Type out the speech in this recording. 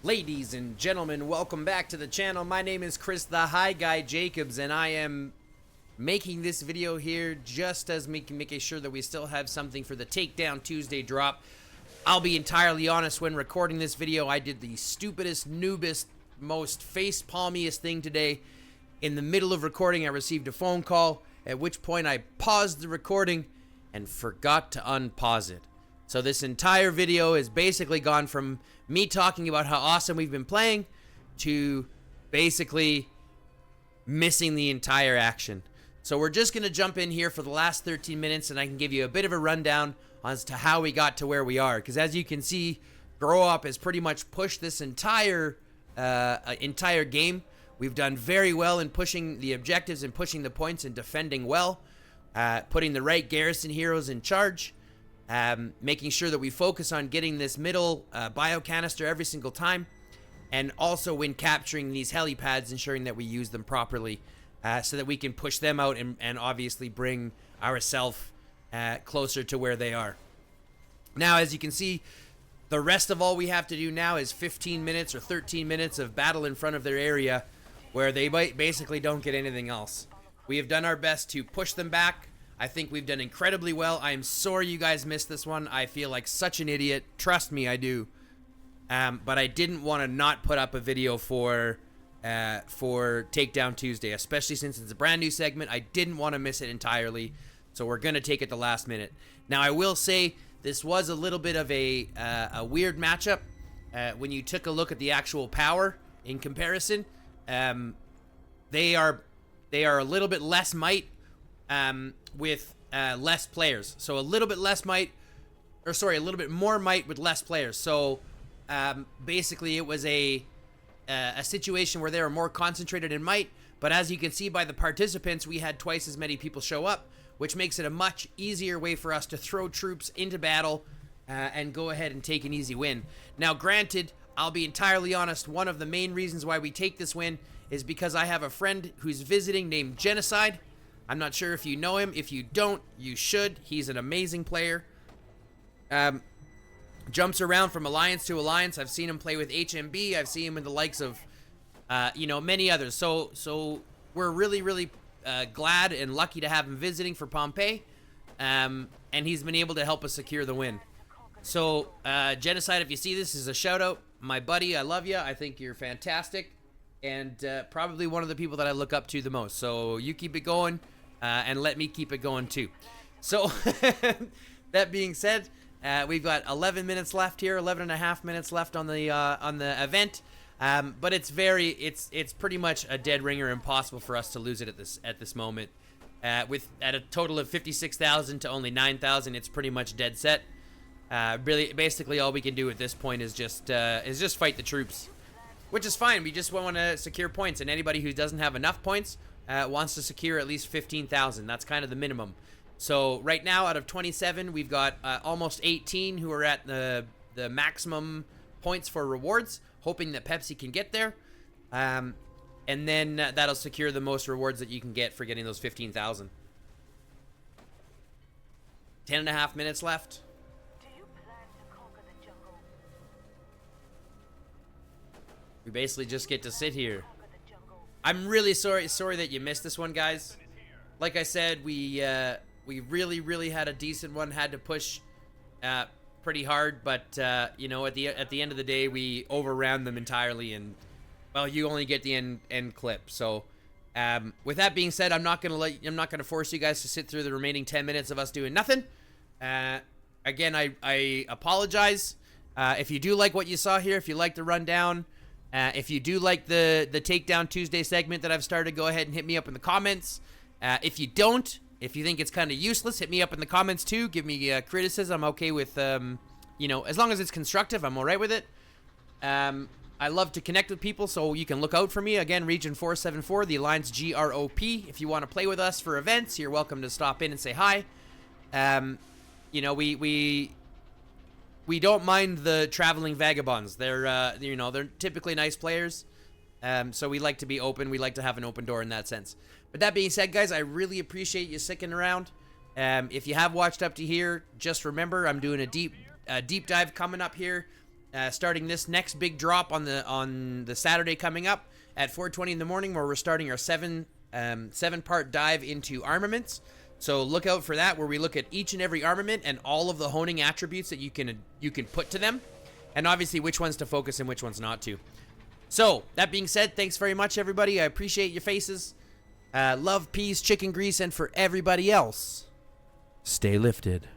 Ladies and gentlemen, welcome back to the channel. My name is Chris the High Guy Jacobs, and I am making this video here just as making sure that we still have something for the Takedown Tuesday drop. I'll be entirely honest, when recording this video, I did the stupidest, noobest, most face-palmiest thing today. In the middle of recording, I received a phone call, at which point I paused the recording and forgot to unpause it. So this entire video has basically gone from me talking about how awesome we've been playing to basically missing the entire action. So we're just going to jump in here for the last 13 minutes and I can give you a bit of a rundown as to how we got to where we are. Because as you can see, GrOp has pretty much pushed this entire game. We've done very well in pushing the objectives and pushing the points and defending well. Putting the right garrison heroes in charge. Making sure that we focus on getting this middle bio canister every single time, and also when capturing these helipads, ensuring that we use them properly so that we can push them out and obviously bring ourselves closer to where they are. Now, as you can see, the rest of all we have to do now is 15 minutes or 13 minutes of battle in front of their area where they basically don't get anything else. We have done our best to push them back. I think we've done incredibly well. I am sorry you guys missed this one. I feel like such an idiot. Trust me, I do. But I didn't want to not put up a video for Takedown Tuesday, especially since it's a brand new segment. I didn't want to miss it entirely, so we're going to take it the last minute. Now, I will say this was a little bit of a weird matchup. When you took a look at the actual power in comparison, they are a little bit less might, with less players. So a little bit less might, or sorry, a little bit more might with less players. So basically it was a situation where they were more concentrated in might, but as you can see by the participants, we had twice as many people show up, which makes it a much easier way for us to throw troops into battle and go ahead and take an easy win. Now, granted, I'll be entirely honest, one of the main reasons why we take this win is because I have a friend who's visiting named xxxGENOCIDE. I'm not sure if you know him. If you don't, you should. He's an amazing player. Jumps around from alliance to alliance. I've seen him play with HMB. I've seen him in the likes of, many others. So we're really glad and lucky to have him visiting for Pompeii. And he's been able to help us secure the win. So, xxGENOCIDE, if you see this, is a shout out. My buddy, I love you. I think you're fantastic. And probably one of the people that I look up to the most. So you keep it going. And let me keep it going too. So that being said, we've got 11 minutes left here, 11 and a half minutes left on the event. But it's pretty much a dead ringer, impossible for us to lose it at this moment. At a total of 56,000 to only 9,000, it's pretty much dead set. Really, basically all we can do at this point is just fight the troops, which is fine. We just want to secure points, and anybody who doesn't have enough points wants to secure at least 15,000. That's kind of the minimum. So right now, out of 27, we've got almost 18 who are at the maximum points for rewards, hoping that Pepsi can get there. And then that'll secure the most rewards that you can get for getting those 15,000. 10 and a half minutes left. We basically just get to sit here. I'm really sorry that you missed this one, guys. Like I said, we really had a decent one. Had to push pretty hard, but at the end of the day, we overran them entirely, and well, you only get the end clip. So, with that being said, I'm not gonna force you guys to sit through the remaining 10 minutes of us doing nothing. Again, I apologize if you do like what you saw here. If you like the rundown. If you do like the Takedown Tuesday segment that I've started, go ahead and hit me up in the comments. If you don't, if you think it's kind of useless, hit me up in the comments too. Give me criticism. I'm okay with, as long as it's constructive, I'm all right with it. I love to connect with people, so you can look out for me. Again, Region 474, the Alliance GrOP. If you want to play with us for events, you're welcome to stop in and say hi. We don't mind the traveling vagabonds. They're typically nice players. So we like to be open. We like to have an open door in that sense. But that being said, guys, I really appreciate you sticking around. If you have watched up to here, just remember I'm doing a deep dive coming up here starting this next big drop on the Saturday coming up at 4:20 in the morning, where we're starting our seven-part dive into armaments. So look out for that, where we look at each and every armament and all of the honing attributes that you can put to them, and obviously which ones to focus and which ones not to. So that being said, thanks very much, everybody. I appreciate your faces. Love, peace, chicken grease, and for everybody else, stay lifted.